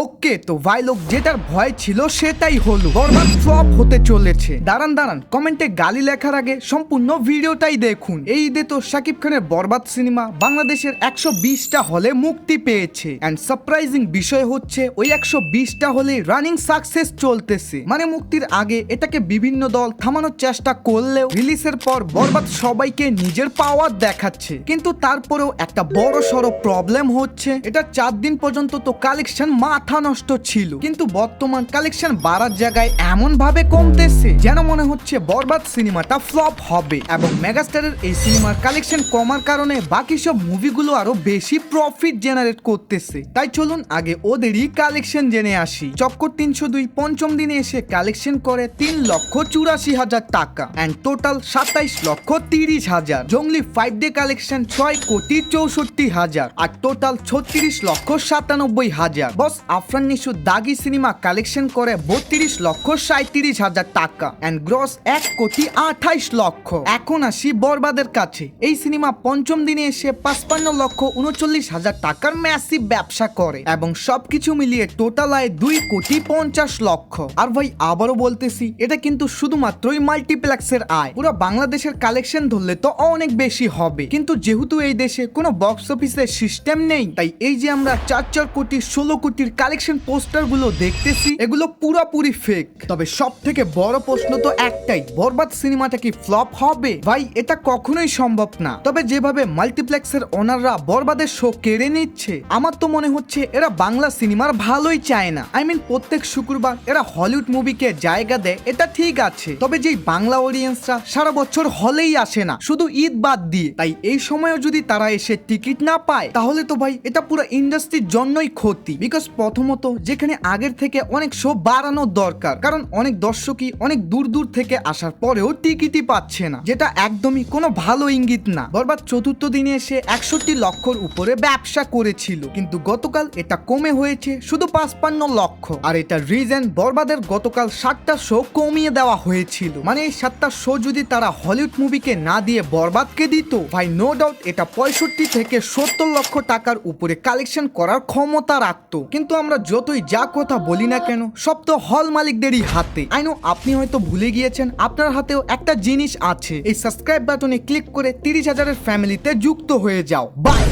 ওকে তো ভাই লোক যেটার ভয় ছিল সেটাই হলো, বরবাদ ফ্লপ হতে চলেছে। দাঁড়ান কমেন্টে গালি লেখার আগে সম্পূর্ণ ভিডিওটাই দেখুন। এই ঈদে তো শাকিব খানের বরবাদ সিনেমা বাংলাদেশের 120টা হলে মুক্তি পেয়েছে, এন্ড সারপ্রাইজিং বিষয় হচ্ছে ওই 120টা হলে রানিং সাকসেস চলতেছে। মানে মুক্তির আগে এটাকে বিভিন্ন দল থামানোর চেষ্টা করলেও রিলিজের পর বরবাদ সবাইকে নিজের পাওয়ার দেখাচ্ছে। কিন্তু তারপরেও একটা বড় সড়ো প্রবলেম হচ্ছে, এটা 4 দিন পর্যন্ত তো কালেকশন মাথা নষ্ট ছিল, কিন্তু বর্তমান কালেকশন বাড়ার জায়গায় এমন ভাবে কমতেছে যেন মনে হচ্ছে বরবাদ সিনেমাটা ফ্লপ হবে। এবং মেগাস্টারের এই সিনেমার কালেকশন কমার কারণে বাকি সব মুভিগুলো আরো বেশি প্রফিট জেনারেট করতেছে। তাই চলুন আগে ওদেরই কালেকশন জেনে আসি। চক্কর 302 পঞ্চম দিনে এসে কালেকশন করে 3,84,000 টাকা and total 27,30,000। Junglee 5 day collection 6,64,000 আর total 36,97,000। Boss Afran Nisho Daagi cinema collection করে 32,37,000 টাকা এন্ড গ্রস 1,28,00,000। এখন আসি বরবাদের কাছে। এই সিনেমা পঞ্চম দিনে এসে 55,39,000 টাকার ম্যাসিভ ব্যবসা করে এবং সবকিছু মিলিয়ে টোটাল আয় 2,50,00,000। আর ভাই আবারও বলতেছি, এটা কিন্তু শুধুমাত্রই মাল্টিপ্লেক্সের আয়। পুরো বাংলাদেশের কালেকশন ধরলে তো অনেক বেশি হবে, কিন্তু যেহেতু এই দেশে কোনো বক্স অফিসের সিস্টেম নেই, তাই এই যে আমরা 4 কোটি 16 কোটির কালেকশন পোস্টার গুলো দেখতেছি এগুলো পুরোপুরি ফেক। তবে সব থেকে বড় প্রশ্ন তো একটাই, বরবাদ সিনেমাটা কি ফ্লপ হবে? ভাই এটা কখনোই সম্ভব না। তবে যেভাবে মাল্টিপ্লেক্সের ওনাররা বরবাদের শো কেড়ে নিচ্ছে, আমার তো মনে হচ্ছে এরা বাংলা সিনেমার ভালোই চায় না। আই মিন প্রত্যেক শুক্রবার এরা হলিউড মুভিকে জায়গা দেয়, এটা ঠিক আছে, তবে যেই বাংলা অডিয়েন্সরা সারা বছর হলেই আসে না, শুধু ঈদ বাদ দিয়ে, তাই এই সময়ও যদি তারা এসে টিকিট না পায় তাহলে তো ভাই এটা পুরো ইন্ডাস্ট্রির জন্যই ক্ষতি। বিকজ প্রথমত যেখানে আগের থেকে অনেক শো বাড়ানোর দরকার, কারণ অনেক দর্শকই অনেক দূর থেকে আসার পরেও টিকিটই পাচ্ছে না, যেটা একদমই কোনো ভালো ইঙ্গিত না। বরবাদ চতুর্থ দিনে এসে 61 লক্ষর উপরে ব্যবসা করেছিল, কিন্তু গতকাল এটা কমে হয়েছে শুধু 55 লক্ষ। আর এটা রিজন বরবাদের গতকাল 7টা শো কমিয়ে দেওয়া হয়েছিল। মানে এই 7টা শো যদি তারা হলিউড মুভিকে না দিয়ে বরবাদকে দিত, ভাই নো ডাউট এটা 65 থেকে 70 লক্ষ টাকার উপরে কালেকশন করার ক্ষমতা রাখতো। কিন্তু আমরা যতই যা কথা বলি না কেন, সব তো হল মালিকদেরই হাতে। আই নো আপনি হয়তো ভুলে গিয়েছেন আপনার হাতেও একটা জিনিস আছে, এই সাবস্ক্রাইব বাটনে ক্লিক করে 30,000-এর ফ্যামিলিতে যুক্ত হয়ে যাও। বাই।